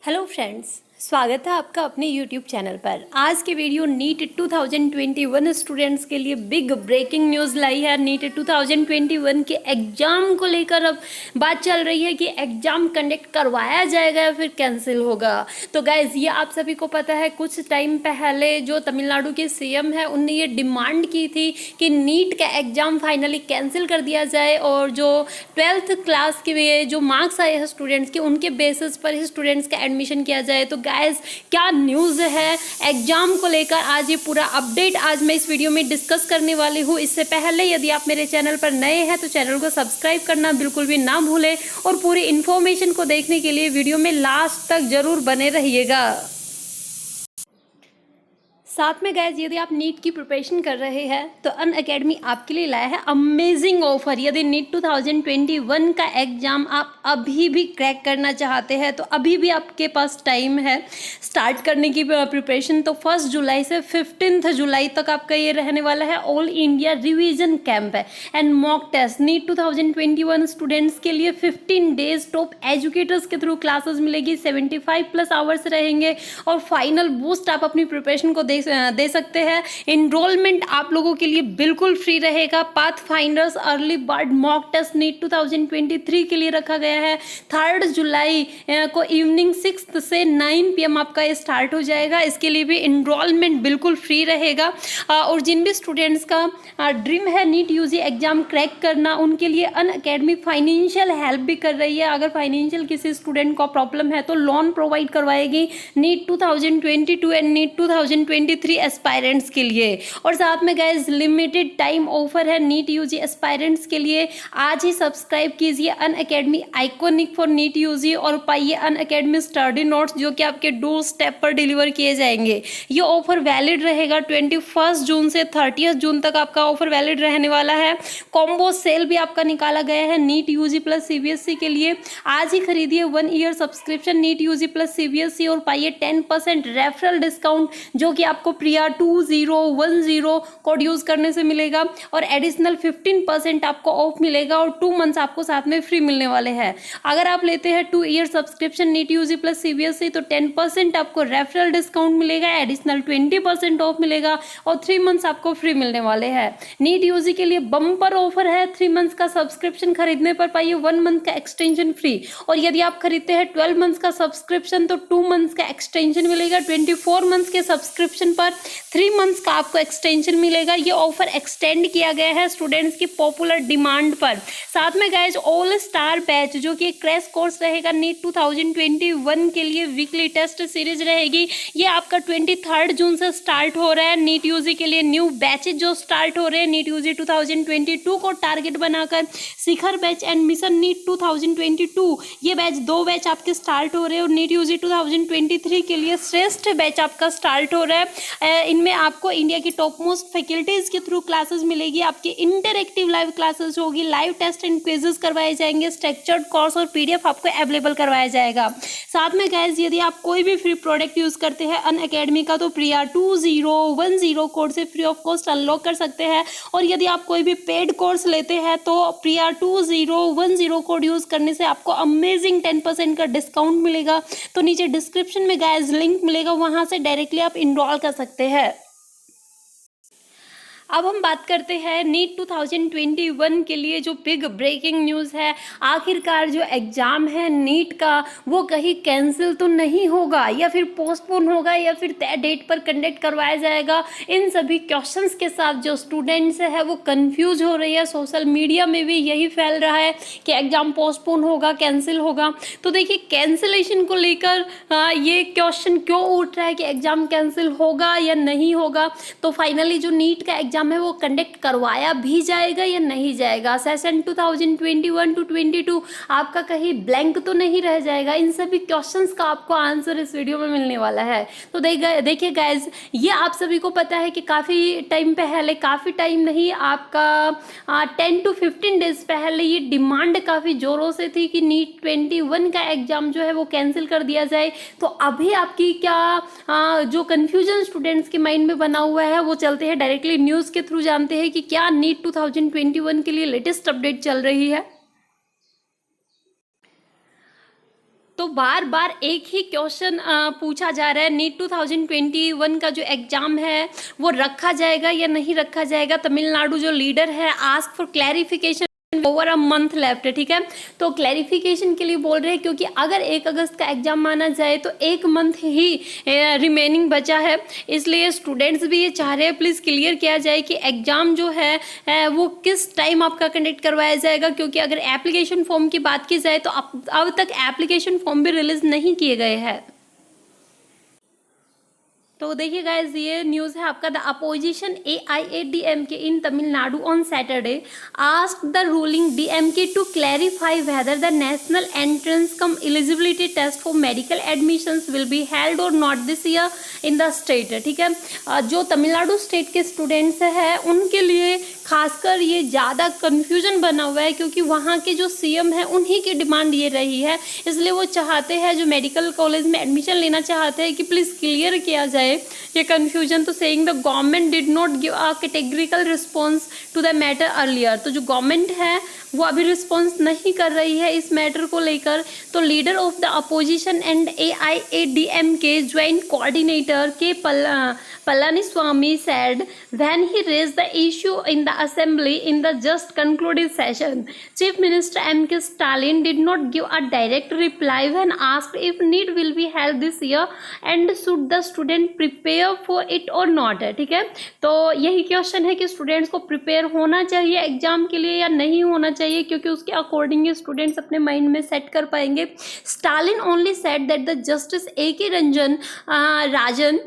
Hello friends, स्वागत है आपका अपने यूट्यूब चैनल पर। आज की वीडियो नीट 2021 स्टूडेंट्स के लिए बिग ब्रेकिंग न्यूज़ लाई है। नीट 2021 के एग्ज़ाम को लेकर अब बात चल रही है कि एग्ज़ाम कंडक्ट करवाया जाएगा या फिर कैंसिल होगा। तो गाइज़, ये आप सभी को पता है, कुछ टाइम पहले जो तमिलनाडु के सीएम है उनने ये डिमांड की थी कि नीट का एग्ज़ाम फाइनली कैंसिल कर दिया जाए और जो 12th क्लास के जो मार्क्स आए हैं स्टूडेंट्स के, उनके बेसिस पर ही स्टूडेंट्स का एडमिशन किया जाए। तो गाइस, क्या न्यूज़ है एग्जाम को लेकर, आज ये पूरा अपडेट आज मैं इस वीडियो में डिस्कस करने वाली हूँ। इससे पहले यदि आप मेरे चैनल पर नए हैं तो चैनल को सब्सक्राइब करना बिल्कुल भी ना भूलें और पूरी इन्फॉर्मेशन को देखने के लिए वीडियो में लास्ट तक जरूर बने रहिएगा। साथ में गाइज, यदि आप नीट की प्रिपरेशन कर रहे हैं तो अनअकैडमी आपके लिए लाया है अमेजिंग ऑफर। यदि नीट 2021 का एग्जाम आप अभी भी क्रैक करना चाहते हैं तो अभी भी आपके पास टाइम है स्टार्ट करने की प्रिपरेशन। तो 1 जुलाई से 15 जुलाई तक आपका ये रहने वाला है ऑल इंडिया रिवीजन कैंप है and mock test. NEET 2021 students के लिए 15 डेज टॉप एजुकेटर्स के थ्रू क्लासेस मिलेगी, 75+ आवर्स रहेंगे और फाइनल बूस्ट आप अपनी प्रिपरेशन को दे सकते हैं। इनरोलमेंट आप लोगों के लिए बिल्कुल फ्री रहेगा। Pathfinders early bird mock test NEET 2023 के लिए रखा गया है। 3 जुलाई को इवनिंग 6 से 9 PM आपका ये स्टार्ट हो जाएगा। इसके लिए भी इनरोलमेंट बिल्कुल फ्री रहेगा और जिन भी स्टूडेंट्स का ड्रीम है नीट यूजी एग्जाम क्रैक करना, उनके लिए अनअकैडमी फाइनेंशियल हेल्प भी कर रही है। अगर फाइनेंशियल किसी स्टूडेंट को प्रॉब्लम है तो लोन प्रोवाइड करवाएगी नीट 2022 एंड नीट 2023 एस्पायरेंट्स के लिए। और साथ में गाइज, लिमिटेड टाइम ऑफर है नीट यूजी एस्पायरेंट्स के लिए। आज ही सब्सक्राइब कीजिए Unacademy iconic for NEET UG और पाइए अनअकैडमी स्टडी नोट्स जो कि आपके डोर स्टेप पर डिलीवर किए जाएंगे। ये ऑफर वैलिड रहेगा 21 जून से 30 जून तक आपका ऑफर वैलिड रहने वाला है। कॉम्बो सेल भी आपका निकाला गया है नीट यूजी प्लस सीबीएसई के लिए। आज ही खरीदिए 1 year subscription NEET UG plus CBSE और पाइए 10% रेफरल डिस्काउंट जो कि आपको प्रिया 2010 कोड यूज करने से मिलेगा और एडिशनल 15% आपको ऑफ मिलेगा और 2 मंथ्स आपको साथ में फ्री मिलने वाले हैं। अगर आप लेते हैं 2 year subscription NEET UG plus CBSE तो 10% आपको रेफरल डिस्काउंट मिलेगा, एडिशनल 20% ऑफ मिलेगा और 3 मंथ्स आपको फ्री मिलने वाले हैं। नीट यूजी के लिए बम्पर ऑफर है, 3 मंथ्स का सब्सक्रिप्शन खरीदने पर पाइए 1 मंथ का एक्सटेंशन फ्री और यदि आप खरीदते हैं 12 मंथ्स का सब्सक्रिप्शन तो 2 मंथ्स का एक्सटेंशन मिलेगा। 24 मंथ्स के सब्सक्रिप्शन पर 3 मंथ्स का आपको एक्सटेंशन मिलेगा। ये ऑफर एक्सटेंड किया गया है स्टूडेंट्स की पॉपुलर डिमांड पर। साथ में गाइज, ऑल स्टार बैच जो कि क्रैश कोर्स रहेगा नीट 2021 के लिए, वीकली टेस्ट सीरीज रहेगी। ये आपका 23 जून से स्टार्ट हो रहा है। नीट यूजी के लिए न्यू बैचेज जो स्टार्ट हो रहे हैं नीट यूजी 2022 को टारगेट बनाकर, शिखर बैच एंड मिशन नीट 2022, ये बैच 2 बैच आपके स्टार्ट हो रहे हैं और नीट यूजी 2023 के लिए श्रेष्ठ बैच आपका स्टार्ट हो रहा है। इनमें आपको इंडिया की टॉप मोस्ट फैकल्टीज के थ्रू क्लासेस मिलेगी। आपकी इंटरएक्टिव लाइव क्लासेस होगी, लाइव टेस्ट एंड क्विजेस करवाए जाएंगे, स्ट्रक्चर्ड कोर्स और पीडीएफ आपको अवेलेबल करवाया जाएगा। साथ में गाइज, यदि आप कोई भी फ्री प्रोडक्ट यूज करते हैं अनअकैडमी का तो प्रिया 2010 कोड से फ्री ऑफ कॉस्ट अनलॉक कर सकते हैं और यदि आप कोई भी पेड कोर्स लेते हैं तो प्रिया 2010 कोड यूज करने से आपको अमेजिंग 10% का डिस्काउंट मिलेगा। तो नीचे डिस्क्रिप्शन में गाइज लिंक मिलेगा, वहां से डायरेक्टली आप इनरोल कर सकते हैं। अब हम बात करते हैं नीट 2021 के लिए जो बिग ब्रेकिंग न्यूज़ है। आखिरकार जो एग्ज़ाम है नीट का वो कहीं कैंसिल तो नहीं होगा या फिर पोस्टपोन होगा या फिर तय डेट पर कंडक्ट करवाया जाएगा। इन सभी क्वेश्चंस के साथ जो स्टूडेंट्स है वो कंफ्यूज हो रही है। सोशल मीडिया में भी यही फैल रहा है कि एग्ज़ाम पोस्टपोन होगा, कैंसिल होगा। तो देखिए, कैंसिलेशन को लेकर ये क्वेश्चन क्यों उठ रहा है कि एग्ज़ाम कैंसिल होगा या नहीं होगा। तो फाइनली जो नीट का एग्जाम है वो कंडक्ट करवाया भी जाएगा या नहीं जाएगा। सेशन 2021 to 22 आपका कहीं ब्लैंक तो नहीं रह जाएगा। इन सभी क्वेश्चंस का आपको आंसर इस वीडियो में मिलने वाला है। तो देखिए गाइज, ये आप सभी को पता है कि काफ़ी टाइम पहले, काफ़ी टाइम नहीं, आपका 10 to 15 डेज पहले ये डिमांड काफ़ी ज़ोरों से थी कि नीट 21 का एग्ज़ाम जो है वो कैंसिल कर दिया जाए। तो अभी आपकी क्या जो कन्फ्यूजन स्टूडेंट्स के माइंड में बना हुआ है वो चलते हैं डायरेक्टली न्यूज़ के थ्रू जानते हैं कि क्या नीट 2021 के लिए लेटेस्ट अपडेट चल रही है। तो बार बार एक ही क्वेश्चन पूछा जा रहा है, नीट 2021 का जो एग्जाम है वो रखा जाएगा या नहीं रखा जाएगा। तमिलनाडु जो लीडर है ask for clarification over a month left है, ठीक है। तो क्लैरिफिकेशन के लिए बोल रहे हैं क्योंकि अगर 1 अगस्त का एग्जाम माना जाए तो 1 मंथ ही रिमेनिंग बचा है, इसलिए स्टूडेंट्स भी ये चाह रहे हैं प्लीज़ क्लियर किया जाए कि एग्जाम जो है वो किस टाइम आपका कंडक्ट करवाया जाएगा। क्योंकि अगर एप्लीकेशन फॉर्म की बात की जाए तो अब तक एप्लीकेशन फॉर्म भी रिलीज नहीं किए गए हैं। तो देखिए गाइज ये न्यूज़ है आपका, the opposition AIADMK in Tamil Nadu on Saturday asked the ruling DMK to clarify whether the national entrance cum eligibility test for medical admissions will be held और not this year in the state, ठीक है। जो Tamil Nadu state के students हैं उनके लिए खासकर ये ज़्यादा कन्फ्यूजन बना हुआ है क्योंकि वहाँ के जो CM है उन्हीं की डिमांड ये रही है, इसलिए वो चाहते हैं जो मेडिकल कॉलेज में एडमिशन लेना चाहते हैं कि प्लीज़ क्लियर किया जाए ये कन्फ्यूजन। तो saying the government did not give a categorical response to the matter earlier, तो जो गवर्नमेंट है वो अभी रिस्पॉन्स नहीं कर रही है इस मैटर को लेकर। तो leader of the opposition and AIADMK joint coordinator के Palaniswamy said when he raised the issue in the assembly in the just concluded session, Chief Minister M.K. Stalin did not give a direct reply when asked if NEET will be held this year and should the student prepare for it or not, ठीक है। तो यही question है कि students को prepare होना चाहिए exam के लिए या नहीं होना चाहिए, क्योंकि उसके अकॉर्डिंग स्टूडेंट्स अपने माइंड में सेट कर पाएंगे। Stalin only said that the justice A.K. Rajan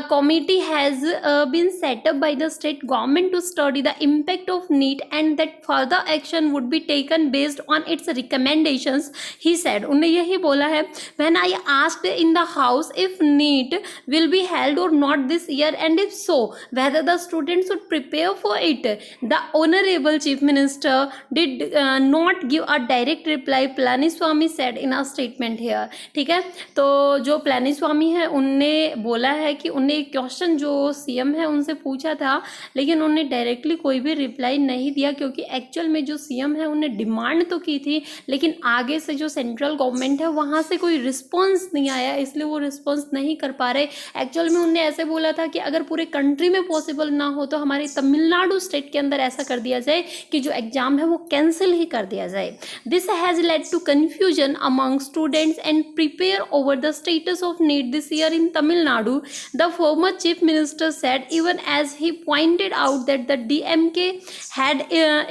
committee has been set up by the state government to study the impact of NEET and that further action would be taken based on its recommendations, he said। उन्हें यही बोला है when I asked in the house if NEET will be held or not this year and if so whether the students should prepare for it, the honorable chief minister did not give a direct reply, Palaniswamy said in a statement here, ठीक है। तो जो पलानीस्वामी है उनने बोला है कि उन्हें क्वेश्चन जो CM है उनसे पूछा था लेकिन उन्होंने डायरेक्टली कोई भी रिप्लाई नहीं दिया, क्योंकि एक्चुअल में जो CM है उन्हें डिमांड तो की थी लेकिन आगे से जो सेंट्रल गवर्नमेंट है वहाँ से कोई रिस्पॉन्स नहीं आया, इसलिए वो रिस्पॉन्स नहीं कर पा रहे। एक्चुअल में उन्होंने ऐसे बोला था कि अगर पूरे कंट्री में पॉसिबल ना हो तो हमारे तमिलनाडु स्टेट के अंदर ऐसा कर दिया जाए कि जो एग्जाम है वो कैंसिल ही कर दिया जाए। This has led to confusion among students and prepare over the status of NEET this year in Tamil Nadu, the former chief minister said, even as he pointed out that the DMK had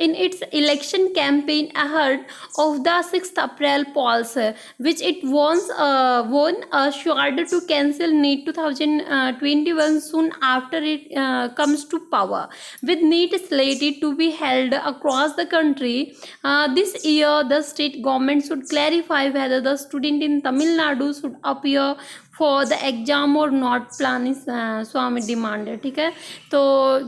in its election campaign ahead of the 6th April polls, which it once won assured to cancel NEET 2021 soon after it comes to power. With NEET slated to be held across the country this year, the state government should clarify whether the student in Tamil Nadu should appear for the exam और not, Palaniswami demand है, ठीक है। तो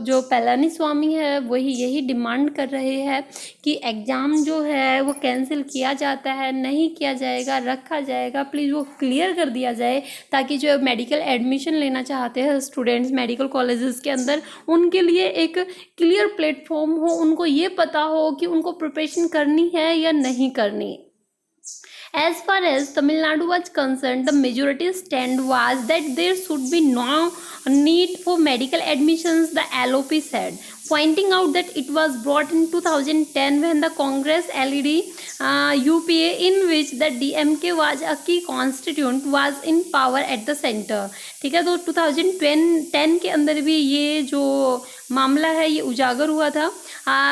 जो पलानीस्वामी है वही यही demand कर रहे हैं कि एग्ज़ाम जो है वो कैंसिल किया जाता है, नहीं किया जाएगा, रखा जाएगा, प्लीज़ वो क्लियर कर दिया जाए ताकि जो मेडिकल एडमिशन लेना चाहते हैं स्टूडेंट्स मेडिकल कॉलेजेस के अंदर उनके लिए एक क्लियर प्लेटफॉर्म हो, उनको ये पता हो कि उनको प्रिपरेशन करनी है या नहीं करनी। As far as Tamil Nadu was concerned, the majority stand was that there should be no need for medical admissions, the LOP said, pointing out that it was brought in 2010 when the Congress LED UPA, in which the DMK was a key constituent, was in power at the center, ठीक है। तो 2010 के अंदर भी ये जो मामला है ये उजागर हुआ था।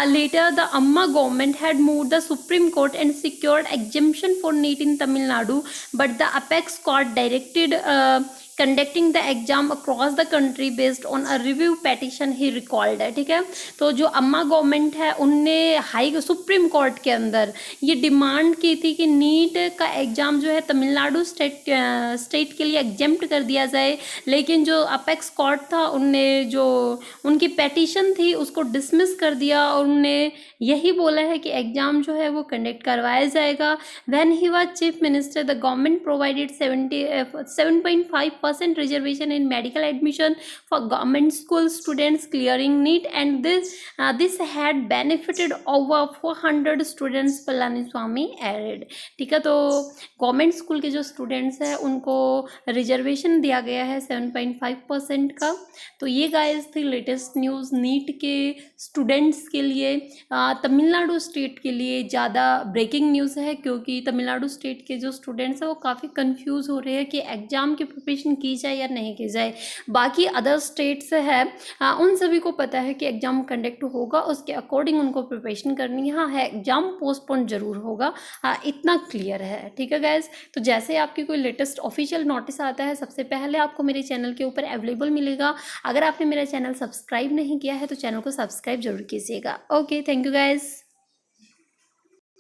Later, the Amma government had moved the Supreme Court and secured exemption for NEET in Tamil Nadu, but the apex court directed conducting the exam across the country based on a review petition he recalled है, ठीक है। तो जो अम्मा government है उनने high supreme court के अंदर ये डिमांड की थी कि नीट का एग्ज़ाम जो है तमिलनाडु स्टेट के लिए एग्जेम्प्ट कर दिया जाए, लेकिन जो अपेक्स कोर्ट था उनने जो उनकी पेटिशन थी उसको डिसमिस कर दिया और उनने यही बोला है कि एग्ज़ाम जो है वो कंडक्ट करवाया जाएगा। When he was chief minister the government provided 7.5% 25% reservation in medical admission for government school students clearing NEET, and this had benefited over 400 students, Palaniswamy added. ठीक है, तो गवर्नमेंट स्कूल के जो स्टूडेंट्स हैं उनको रिजर्वेशन दिया गया है 7.5% का। तो ये गाइस थी लेटेस्ट न्यूज़ नीट के स्टूडेंट्स के लिए। तमिलनाडु स्टेट के लिए ज़्यादा ब्रेकिंग न्यूज़ है, क्योंकि तमिलनाडु स्टेट के जो स्टूडेंट्स हैं वो काफ़ी कंफ्यूज हो रहे हैं कि एग्ज़ाम की प्रिपरेशन की जाए या नहीं की जाए। बाकी अदर स्टेट्स है उन सभी को पता है कि एग्ज़ाम कंडक्ट होगा, उसके अकॉर्डिंग उनको प्रिपरेशन करनी है। हाँ है, एग्ज़ाम पोस्टपोन जरूर होगा, इतना क्लियर है। ठीक है गाइज, तो जैसे आपकी कोई लेटेस्ट ऑफिशियल नोटिस आता है सबसे पहले आपको मेरे चैनल के ऊपर अवेलेबल मिलेगा। अगर आपने मेरा चैनल सब्सक्राइब नहीं किया है तो चैनल को सब्सक्राइब जरूर कीजिएगा। Okay, thank you guys.